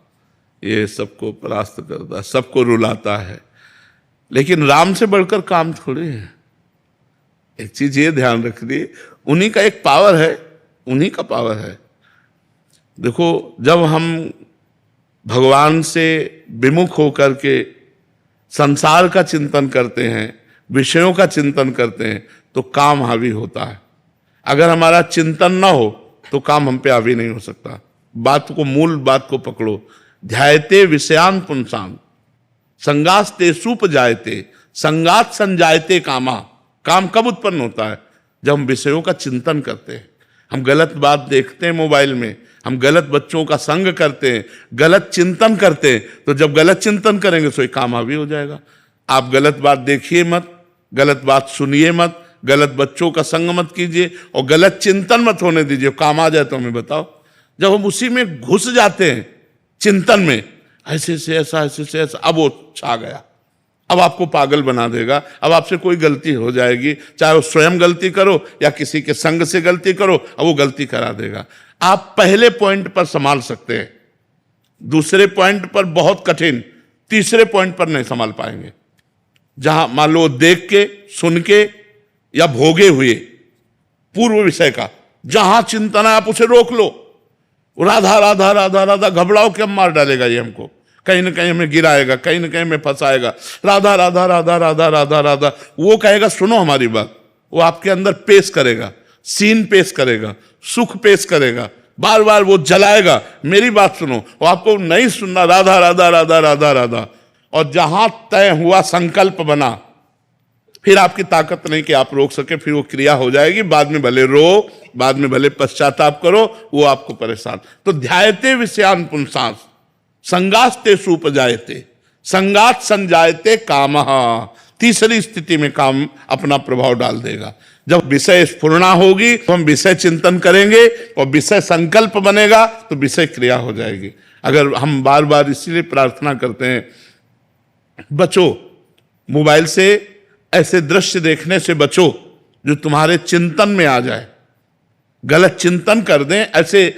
ये सबको परास्त करता है, सबको रुलाता है, लेकिन राम से बढ़कर काम थोड़े है। एक चीज ये ध्यान रखिए, उन्हीं का एक पावर है, उन्हीं का पावर है। देखो, जब हम भगवान से विमुख होकर के संसार का चिंतन करते हैं, विषयों का चिंतन करते हैं, तो काम हावी होता है। अगर हमारा चिंतन ना हो तो काम हम पे हावी नहीं हो सकता। बात को, मूल बात को पकड़ो। ध्यायते विषयान पुंसाम संगास्ते सूप जायते संगात संजायते कामा। काम कब उत्पन्न होता है? जब हम विषयों का चिंतन करते हैं, हम गलत बात देखते हैं मोबाइल में, हम गलत बच्चों का संग करते हैं, गलत चिंतन करते हैं, तो जब गलत चिंतन करेंगे तो ये काम हावी हो जाएगा। आप गलत बात देखिए मत, गलत बात सुनिए मत, गलत बच्चों का संग मत कीजिए और गलत चिंतन मत होने दीजिए। काम आ जाए तो हमें बताओ। जब हम उसी में घुस जाते हैं, चिंतन में, ऐसे से ऐसा, ऐसे से ऐसा, अब वो छा गया, अब आपको पागल बना देगा। अब आपसे कोई गलती हो जाएगी, चाहे वो स्वयं गलती करो या किसी के संग से गलती करो, अब वो गलती करा देगा। आप पहले पॉइंट पर संभाल सकते हैं, दूसरे पॉइंट पर बहुत कठिन, तीसरे पॉइंट पर नहीं संभाल पाएंगे। जहां मान लो देख के, सुन के या भोगे हुए पूर्व विषय का जहां चिंतन है, आप उसे रोक लो। राधा राधा राधा राधा घबराओ के मार डालेगा ये हमको, कहीं ना कहीं हमें गिराएगा, कहीं ना कहीं हमें फंसाएगा। राधा राधा राधा राधा राधा राधा, वो कहेगा सुनो हमारी बात, वो आपके अंदर पेश करेगा, सीन पेश करेगा, सुख पेश करेगा, बार बार वो जलाएगा, मेरी बात सुनो। वो आपको नहीं सुनना, राधा राधा राधा राधा राधा। और जहां तय हुआ संकल्प बना, फिर आपकी ताकत नहीं कि आप रोक सके, फिर वो क्रिया हो जाएगी। बाद में भले रो, बाद में भले पश्चाताप करो, वो आपको परेशान। तो ध्यायते विषयान पुंसांस संगास्ते सुपजायते संगात संजायते कामः। तीसरी स्थिति में काम अपना प्रभाव डाल देगा। जब विषय स्फुरना होगी तो हम विषय चिंतन करेंगे और विषय संकल्प बनेगा तो विषय क्रिया हो जाएगी। अगर हम बार बार इसीलिए प्रार्थना करते हैं, बचो मोबाइल से, ऐसे दृश्य देखने से बचो जो तुम्हारे चिंतन में आ जाए, गलत चिंतन कर दें। ऐसे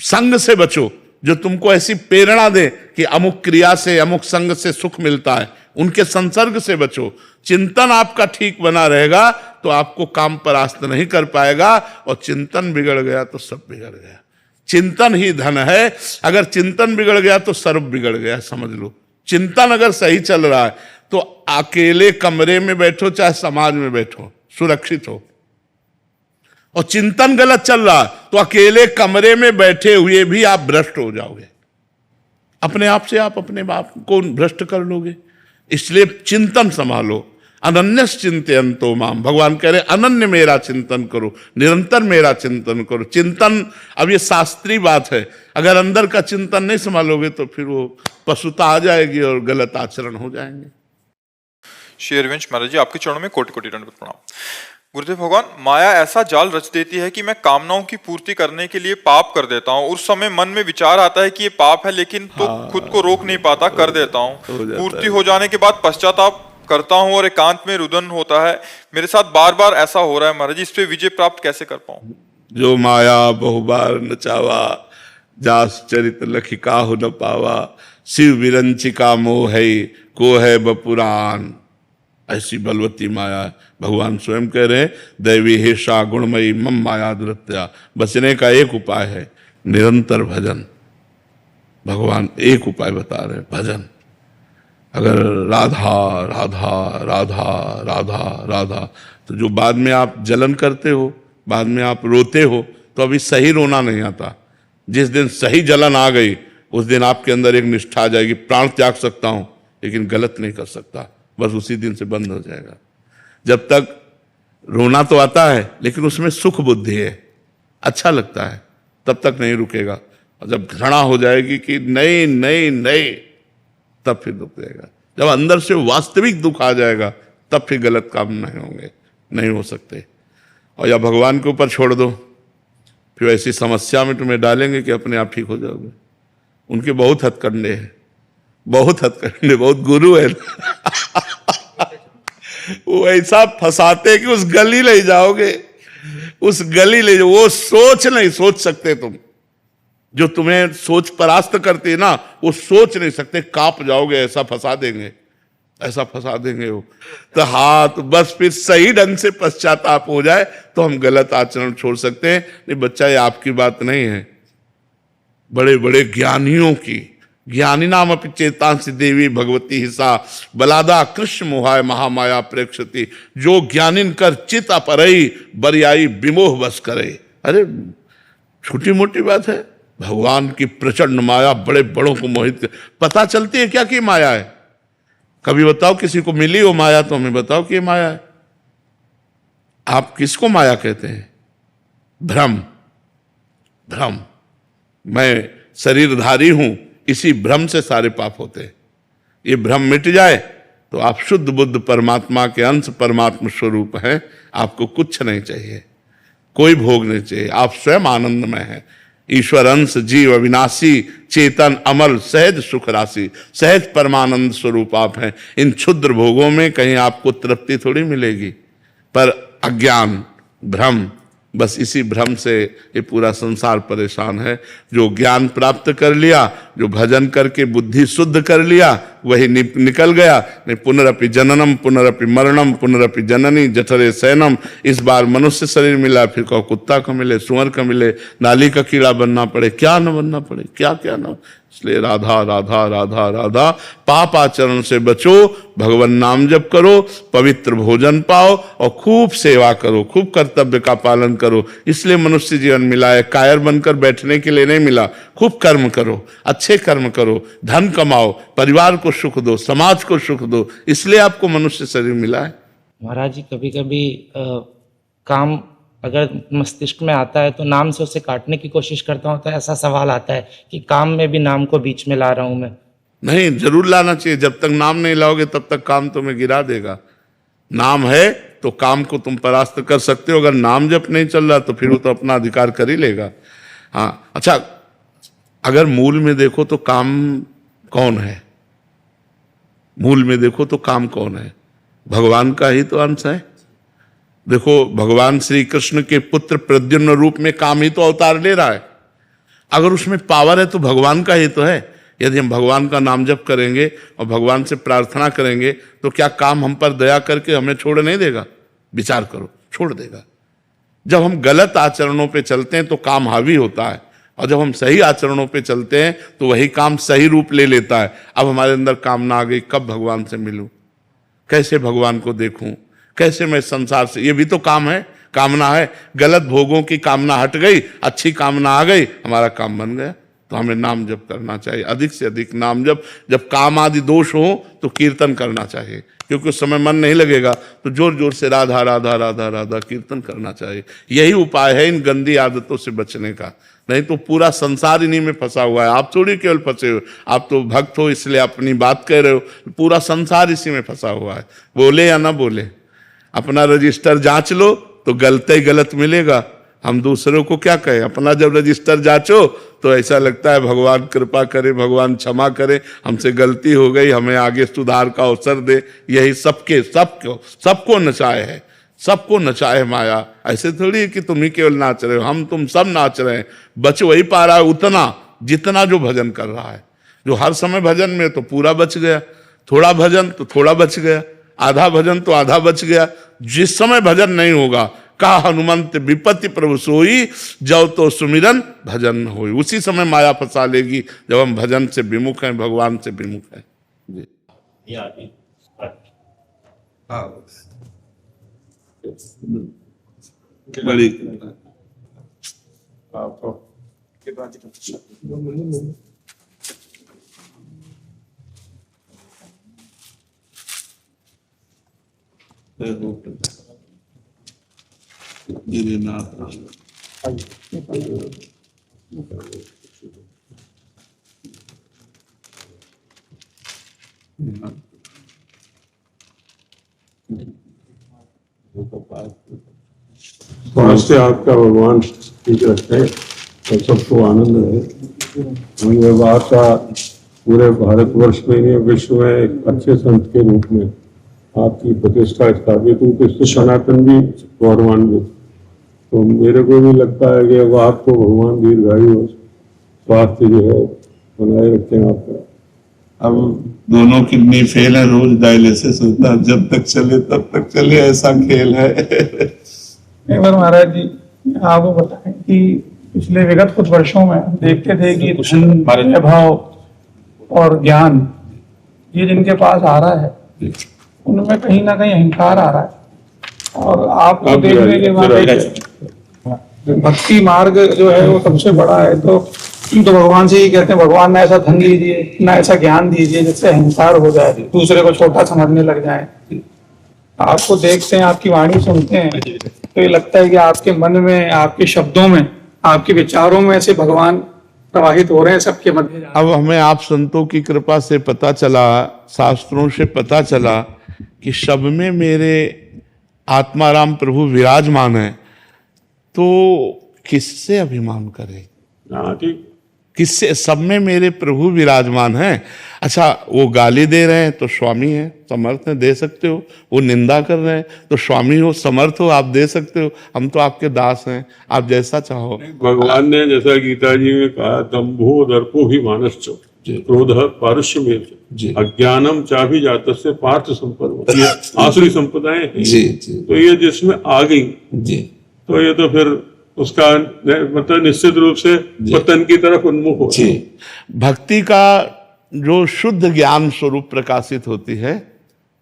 संग से बचो जो तुमको ऐसी प्रेरणा दे कि अमुक क्रिया से, अमुक संग से सुख मिलता है, उनके संसर्ग से बचो। चिंतन आपका ठीक बना रहेगा तो आपको काम परास्त नहीं कर पाएगा, और चिंतन बिगड़ गया तो सब बिगड़ गया। चिंतन ही धन है, अगर चिंतन बिगड़ गया तो सर्व बिगड़ गया, समझ लो। चिंतन अगर सही चल रहा है तो अकेले कमरे में बैठो चाहे समाज में बैठो, सुरक्षित हो। और चिंतन गलत चल रहा तो अकेले कमरे में बैठे हुए भी आप भ्रष्ट हो जाओगे, अपने आप से आप अपने बाप को भ्रष्ट कर लोगे। इसलिए चिंतन संभालो। अनन्यस चिंतयन्तो माम, भगवान कह रहे अनन्य मेरा चिंतन करो, निरंतर मेरा चिंतन करो। चिंतन, अब ये शास्त्रीय बात है, अगर अंदर का चिंतन नहीं संभालोगे तो फिर वो पशुता आ जाएगी और गलत आचरण हो जाएंगे। श्री हरिवंश महाराज जी, आपके चरणों में कोटि कोटि दंडवत प्रणाम। गुरुदेव भगवान, माया ऐसा जाल रच देती है कि मैं कामनाओं की पूर्ति करने के लिए पाप कर देता हूँ। उस समय मन में विचार आता है कि ये पाप है, लेकिन तो खुद को रोक नहीं पाता, कर देता हूँ। पूर्ति हो जाने के बाद पश्चाताप करता हूँ और एकांत में रुदन होता है। मेरे साथ बार बार ऐसा हो रहा है महाराज जी, इस पे विजय प्राप्त कैसे कर पाऊँ? जो माया बहुबार नचावा, जास चरित लखिका हो न पावा, शिव विरंचिका मोह है को है बपुराण। ऐसी बलवती माया है। भगवान स्वयं कह रहे हैं दैवी हिर्षा गुणमयी मम माया दुरत्या। बचने का एक उपाय है, निरंतर भजन। भगवान एक उपाय बता रहे हैं, भजन। अगर राधा राधा राधा राधा राधा, तो जो बाद में आप जलन करते हो, बाद में आप रोते हो, तो अभी सही रोना नहीं आता। जिस दिन सही जलन आ गई, उस दिन आपके अंदर एक निष्ठा आ जाएगी, प्राण त्याग सकता हूं लेकिन गलत नहीं कर सकता, बस उसी दिन से बंद हो जाएगा। जब तक रोना तो आता है लेकिन उसमें सुख बुद्धि है, अच्छा लगता है, तब तक नहीं रुकेगा। और जब घृणा हो जाएगी कि नहीं नहीं नहीं, तब फिर दुख देगा। जब अंदर से वास्तविक दुख आ जाएगा, तब फिर गलत काम नहीं होंगे, नहीं हो सकते। और या भगवान के ऊपर छोड़ दो, फिर ऐसी समस्या में तुम्हें डालेंगे कि अपने आप ठीक हो जाओगे। उनके बहुत हथकंडे हैं, बहुत हथकंडे, बहुत गुरु है। वो ऐसा फंसाते कि उस गली ले जाओगे, उस गली ले जाओ। वो सोच नहीं सोच सकते तुम, जो तुम्हें सोच परास्त करती है ना, वो सोच नहीं सकते, कांप जाओगे, ऐसा फंसा देंगे, ऐसा फंसा देंगे वो। तो हाथ बस फिर सही ढंग से पश्चाताप हो जाए तो हम गलत आचरण छोड़ सकते हैं। नहीं बच्चा, ये आपकी बात नहीं है, बड़े बड़े ज्ञानियों की। ज्ञानी नाम अपि चेतांसि देवी भगवती हिसा बलादा कृष्ण मोहाय महामाया प्रेक्षति। जो ज्ञानिन कर चित अपरई बरियाई विमोह बस करे। अरे छोटी मोटी बात है, भगवान की प्रचंड माया बड़े बड़ों को मोहित। पता चलती है क्या कि माया है? कभी बताओ किसी को मिली हो माया, तो हमें बताओ कि ये माया है। आप किसको माया कहते हैं? भ्रम। भ्रम, मैं शरीरधारी हूं, इसी भ्रम से सारे पाप होते हैं। ये भ्रम मिट जाए तो आप शुद्ध बुद्ध परमात्मा के अंश परमात्मा स्वरूप हैं। आपको कुछ नहीं चाहिए, कोई भोग नहीं चाहिए, आप स्वयं आनंदमय हैं। ईश्वर अंश जीव अविनाशी चेतन अमल सहज सुख राशि, सहज परमानंद स्वरूप आप हैं। इन क्षुद्र भोगों में कहीं आपको तृप्ति थोड़ी मिलेगी, पर अज्ञान भ्रम, बस इसी भ्रम से ये पूरा संसार परेशान है। जो ज्ञान प्राप्त कर लिया, जो भजन करके बुद्धि शुद्ध कर लिया, वही निकल गया। नहीं पुनरपि जननम पुनरपि मरणम पुनरपि जननी जठरे शयनम। इस बार मनुष्य शरीर मिला, फिर कहो कुत्ता का मिले, सुअर का मिले, नाली का कीड़ा बनना पड़े, क्या न बनना पड़े, क्या क्या न। इसलिए राधा राधा राधा राधा, पाप आचरण से बचो, भगवान नाम जप करो, पवित्र भोजन पाओ और खूब सेवा करो, खूब कर्तव्य का पालन करो। इसलिए मनुष्य जीवन मिला है, कायर बनकर बैठने के लिए नहीं मिला। खूब कर्म करो, अच्छे कर्म करो, धन कमाओ, परिवार को सुख दो, समाज को सुख दो, इसलिए आपको मनुष्य शरीर मिला है। महाराज जी, कभी कभी काम अगर मस्तिष्क में आता है तो नाम से उसे काटने की कोशिश करता हूँ, तो ऐसा सवाल आता है कि काम में भी नाम को बीच में ला रहा हूँ मैं। नहीं, जरूर लाना चाहिए। जब तक नाम नहीं लाओगे तब तक काम तुम्हें गिरा देगा। नाम है तो काम को तुम परास्त कर सकते हो। अगर नाम जब नहीं चल रहा तो फिर वो तो अपना अधिकार कर ही लेगा। हाँ, अच्छा, अगर मूल में देखो तो काम कौन है? मूल में देखो तो काम कौन है? भगवान का ही तो अंश है। देखो, भगवान श्री कृष्ण के पुत्र प्रद्युम्न रूप में काम ही तो अवतार ले रहा है। अगर उसमें पावर है तो भगवान का ही तो है। यदि हम भगवान का नाम जप करेंगे और भगवान से प्रार्थना करेंगे तो क्या काम हम पर दया करके हमें छोड़ नहीं देगा? विचार करो, छोड़ देगा। जब हम गलत आचरणों पे चलते हैं तो काम हावी होता है, और जब हम सही आचरणों पे चलते हैं तो वही काम सही रूप ले लेता है। अब हमारे अंदर कामना आ गई, कब भगवान से मिलूं, कैसे भगवान को देखूं, कैसे मैं संसार से, ये भी तो काम है, कामना है। गलत भोगों की कामना हट गई, अच्छी कामना आ गई, हमारा काम बन गया। तो हमें नाम जप करना चाहिए, अधिक से अधिक नाम जप। जब काम आदि दोष हो तो कीर्तन करना चाहिए, क्योंकि उस समय मन नहीं लगेगा तो जोर जोर से राधा राधा राधा राधा कीर्तन करना चाहिए। यही उपाय है इन गंदी आदतों से बचने का, नहीं तो पूरा संसार इन्हीं में फंसा हुआ है। आप थोड़ी केवल फंसे हो, आप तो भक्त हो इसलिए अपनी बात कह रहे हो, पूरा संसार इसी में फंसा हुआ है। बोले या ना बोले, अपना रजिस्टर जांच लो तो गलत ही गलत मिलेगा। हम दूसरों को क्या कहें, अपना जब रजिस्टर जांचो तो ऐसा लगता है भगवान कृपा करे, भगवान क्षमा करे, हमसे गलती हो गई, हमें आगे सुधार का अवसर दे। यही सबको नचाए है, सबको नचाए माया। ऐसे थोड़ी है कि तुम ही केवल नाच रहे हो, हम तुम सब नाच रहे हैं। बच वही पा रहा है उतना जितना जो भजन कर रहा है। जो हर समय भजन में तो पूरा बच गया, थोड़ा भजन तो थोड़ा बच गया, आधा भजन तो आधा बच गया। जिस समय भजन नहीं होगा, का हनुमंत विपत्ति प्रभु सोई, जब तो सुमिरन भजन होई। उसी समय माया फंसा लेगी जब हम भजन से विमुख हैं, भगवान से विमुख हैं। जी बड़ी स्वास्थ्य आपका भगवान ठीक रखे और सबको आनंद रहे। हम व्यवहार का पूरे भारतवर्ष में नहीं विश्व में एक अच्छे संत के रूप में आपकी प्रतिष्ठा स्थापित हुई, तो सनातन भी गौरवान्वित। तो मेरे को भी लगता है कि अब आपको भगवान दीर्घायु स्वास्थ्य जो है बनाए रखें आपका। अब दोनों किडनी फेल है, रोज डायलिसिस होता है, जब तक चले तब तक चले, ऐसा खेल है। एक बार महाराज जी आपको बताएं कि पिछले विगत कुछ वर्षों में हम देखते थे कि धन, वैभव और ज्ञान ये जिनके पास आ रहा है उनमें कहीं ना कहीं अहंकार आ रहा है। और आपको देखने के बाद भक्ति मार्ग जो है वो सबसे बड़ा है। तो भगवान से ही कहते हैं भगवान ना ऐसा धन दीजिए, ना ऐसा ज्ञान दीजिए जिससे अहंकार हो जाए, दूसरे को छोटा समझने लग जाए। आपको देखते हैं, आपकी वाणी सुनते हैं तो ये लगता है कि आपके मन में, आपके शब्दों में, आपके विचारों में से भगवान प्रवाहित हो रहे हैं सबके मध्य। अब हमें आप संतों की कृपा से पता चला, शास्त्रों से पता चला कि सब में मेरे आत्माराम प्रभु विराजमान है, तो किससे अभिमान करें? हाँ ठीक, किससे? सब में मेरे प्रभु विराजमान हैं। अच्छा, वो गाली दे रहे हैं तो स्वामी है, समर्थ है, दे सकते हो। वो निंदा कर रहे हैं तो स्वामी हो, समर्थ हो, आप दे सकते हो। हम तो आपके दास हैं, आप जैसा चाहो। भगवान ने जैसा गीता जी में कहा, दंभो दर्पो ही मानश्च क्रोध पारुष्य में अज्ञानम चाभी जातस्य पार्थ संपद, ये आसुरी संपदाएं हैं। जी जी तो ये जिसमें आ गई जी, तो ये तो फिर उसका मतलब निश्चित रूप से पतन की तरफ उन्मुख हो। भक्ति का जो शुद्ध ज्ञान स्वरूप प्रकाशित होती है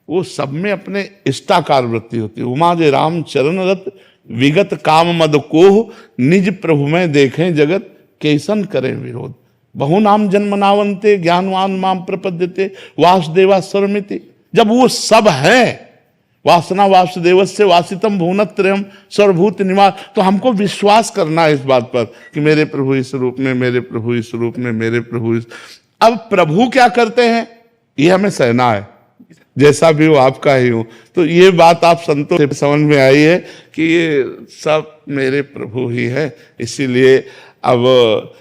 वो सब में अपने इष्टाकार वृत्ति होती है। उमा जे राम चरण रत विगत काम मद कोह, निज प्रभु में देखें जगत कैसन करें विरोध। बहु नाम जन्म नावंते ज्ञानवान माम प्रपद्यते वासुदेवा सर्वमिति। जब वो सब है, वासना वासुदेवस्य वासितम भुवनत्रयम् सर्वभूत निवास, तो हमको विश्वास करना है इस बात पर कि मेरे प्रभु इस रूप में, मेरे प्रभु इस रूप में, मेरे प्रभु इस। अब प्रभु क्या करते हैं ये हमें सहना है, जैसा भी हो आपका ही हो। तो ये बात आप संतों से समझ में आई है कि ये सब मेरे प्रभु ही है। इसीलिए अब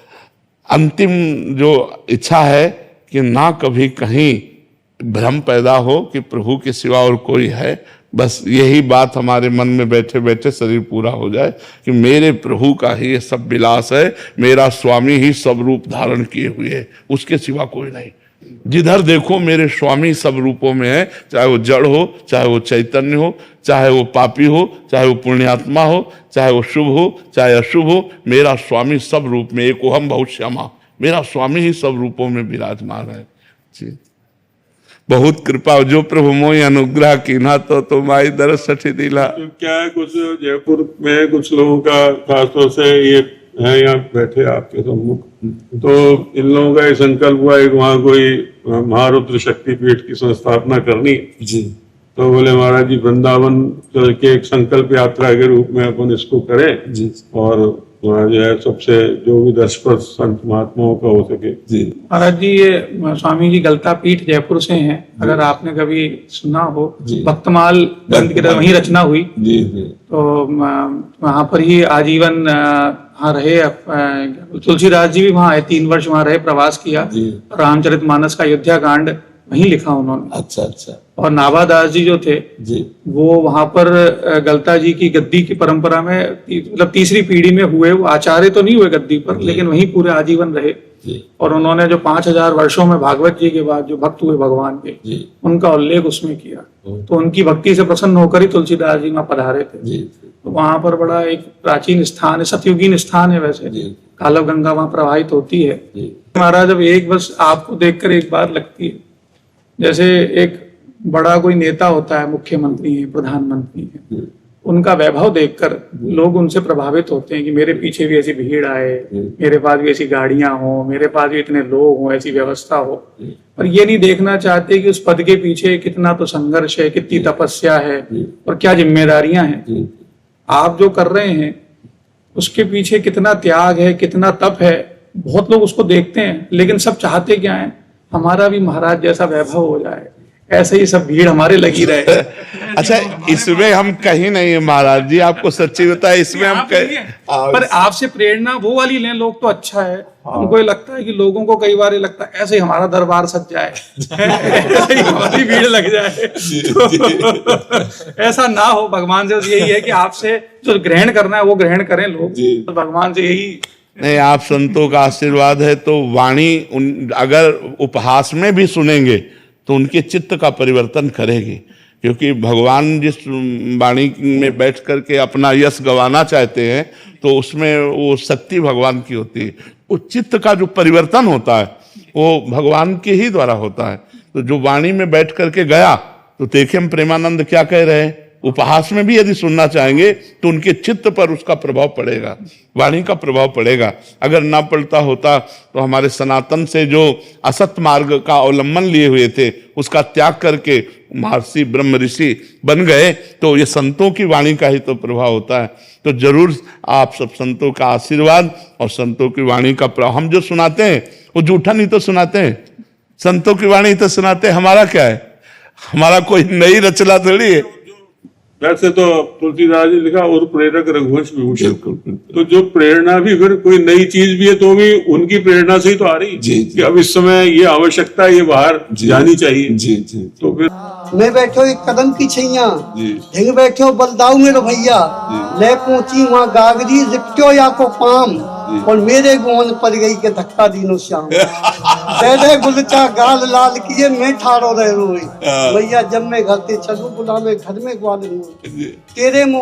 अंतिम जो इच्छा है कि ना कभी कहीं भ्रम पैदा हो कि प्रभु के सिवा और कोई है। बस यही बात हमारे मन में बैठे बैठे शरीर पूरा हो जाए कि मेरे प्रभु का ही ये सब विलास है, मेरा स्वामी ही सब रूप धारण किए हुए है, उसके सिवा कोई नहीं। जिधर देखो मेरे स्वामी सब रूपों में है, चाहे वो जड़ हो, चाहे वो चैतन्य हो, चाहे वो पापी हो, चाहे वो पुण्यात्मा हो, चाहे वो शुभ हो, चाहे अशुभ हो, मेरा स्वामी सब रूप में। एक हम बहुत श्यामा, मेरा स्वामी ही सब रूपों में विराजमान है। जी, बहुत कृपा जो प्रभु मोहि अनुग्रह कीन्हा तो तुम्हारी दरस सठी दिला। क्या है, कुछ जयपुर में कुछ लोगों का खासतौर से ये हैं यहाँ बैठे आपके सम्मुख, तो इन लोगों का ये संकल्प हुआ एक वहाँ कोई महारुद्र शक्तिपीठ की संस्थापना करनी जी तो बोले महाराज जी वृंदावन के एक संकल्प यात्रा के रूप में अपन इसको करें जी और वहाँ जो है सबसे जो भी दशप्रद संत महात्माओं का हो सके। जी महाराज जी ये स्वामी जी गलता पीठ जयपुर से हैं, अगर आपने कभी सुना हो, जी। भक्तमाल ग्रंथ की वहीं रचना हुई, जी जी तो वहां पर ही आजीवन वहाँ रहे। तुलसीदास जी भी वहाँ आए, 3 वर्ष वहाँ रहे, प्रवास किया। जी। रामचरितमानस का अयोध्या कांड वहीं लिखा उन्होंने। अच्छा अच्छा और नाभादास जी जो थे जी वो वहां पर गलता जी की गद्दी की परंपरा में मतलब तीसरी पीढ़ी में हुए, वो आचार्य तो नहीं हुए गद्दी पर, लेकिन वहीं पूरे आजीवन रहे। जी और उन्होंने जो 5000 वर्षों में भागवत जी के बाद जो भक्त हुए भगवान के, जी उनका उल्लेख उसमें किया। तो उनकी भक्ति से प्रसन्न होकर ही तुलसीदास जी वहाँ पधारे थे। जी तो वहां पर बड़ा एक प्राचीन स्थान है, सतयुगीन स्थान है वैसे। जी कालव गंगा वहाँ प्रवाहित होती है। जी महाराज अब एक बस आपको देखकर एक बात लगती है, जैसे एक बड़ा कोई नेता होता है, मुख्यमंत्री है, प्रधानमंत्री है, उनका वैभव देखकर लोग उनसे प्रभावित होते हैं कि मेरे पीछे भी ऐसी भीड़ आए, मेरे पास भी ऐसी गाड़ियां हो, मेरे पास भी इतने लोग हों, ऐसी व्यवस्था हो। पर ये नहीं देखना चाहते कि उस पद के पीछे कितना तो संघर्ष है, कितनी तपस्या है और क्या जिम्मेदारियां हैं। आप जो कर रहे हैं उसके पीछे कितना त्याग है, कितना तप है, बहुत लोग उसको देखते हैं, लेकिन सब चाहते क्या है, हमारा भी महाराज जैसा वैभव हो जाए, ऐसे ही सब भीड़ हमारे लगी रहे। अच्छा इसमें हम कहीं नहीं है महाराज जी, आपको सच्ची बताए इसमें हम पर आपसे प्रेरणा वो वाली लें लोग तो अच्छा है। हमको ये लगता है कि लोगों को कई बार ये लगता है ऐसे ही हमारा दरबार सज जाए, ऐसे ही हमारी भीड़ लग जाए। तो ऐसा ना हो, भगवान से यही है कि आपसे जो ग्रहण करना है वो ग्रहण करें लोग, तो भगवान से यही। नहीं, आप संतों का आशीर्वाद है तो वाणी अगर उपहास में भी सुनेंगे तो उनके चित्त का परिवर्तन करेगी, क्योंकि भगवान जिस वाणी में बैठ करके अपना यश गंवाना चाहते हैं तो उसमें वो शक्ति भगवान की होती है। उस चित्त का जो परिवर्तन होता है वो भगवान के ही द्वारा होता है। तो जो वाणी में बैठ करके गया तो देखे हम प्रेमानंद क्या कह रहे हैं, उपहास में भी यदि सुनना चाहेंगे तो उनके चित्त पर उसका प्रभाव पड़ेगा, वाणी का प्रभाव पड़ेगा। अगर ना पड़ता होता तो हमारे सनातन से जो असत मार्ग का अवलंबन लिए हुए थे उसका त्याग करके महर्षि ब्रह्म ऋषि बन गए, तो ये संतों की वाणी का ही तो प्रभाव होता है। तो जरूर आप सब संतों का आशीर्वाद और संतों की वाणी का प्रभाव, हम जो सुनाते हैं वो जूठा नहीं तो सुनाते हैं, संतों की वाणी तो सुनाते हैं। हमारा क्या है, हमारा कोई नई रचना थोड़ी है। वैसे तो तुलसीदास जी लिखा और प्रेरक रघुवंश विभूषण, तो जो प्रेरणा भी फिर कोई नई चीज भी है तो भी उनकी प्रेरणा से ही तो आ रही कि अब इस समय ये आवश्यकता ये बाहर जानी चाहिए। जी जी तो फिर मैं बैठो एक कदम की छैया ढिंग बैठो बलदाऊ मेरे भैया, ले पहुंची वहाँ गागरी लिपटो या को पाम, और मेरे गोन पर गई के धक्का दीनो श्याम। दे गुलचा गाल लाल किए मैं ठाड़ो रह रोई, भैया जब मैं घर ते चलू बुला में घर में ग्वाल तेरे मुंह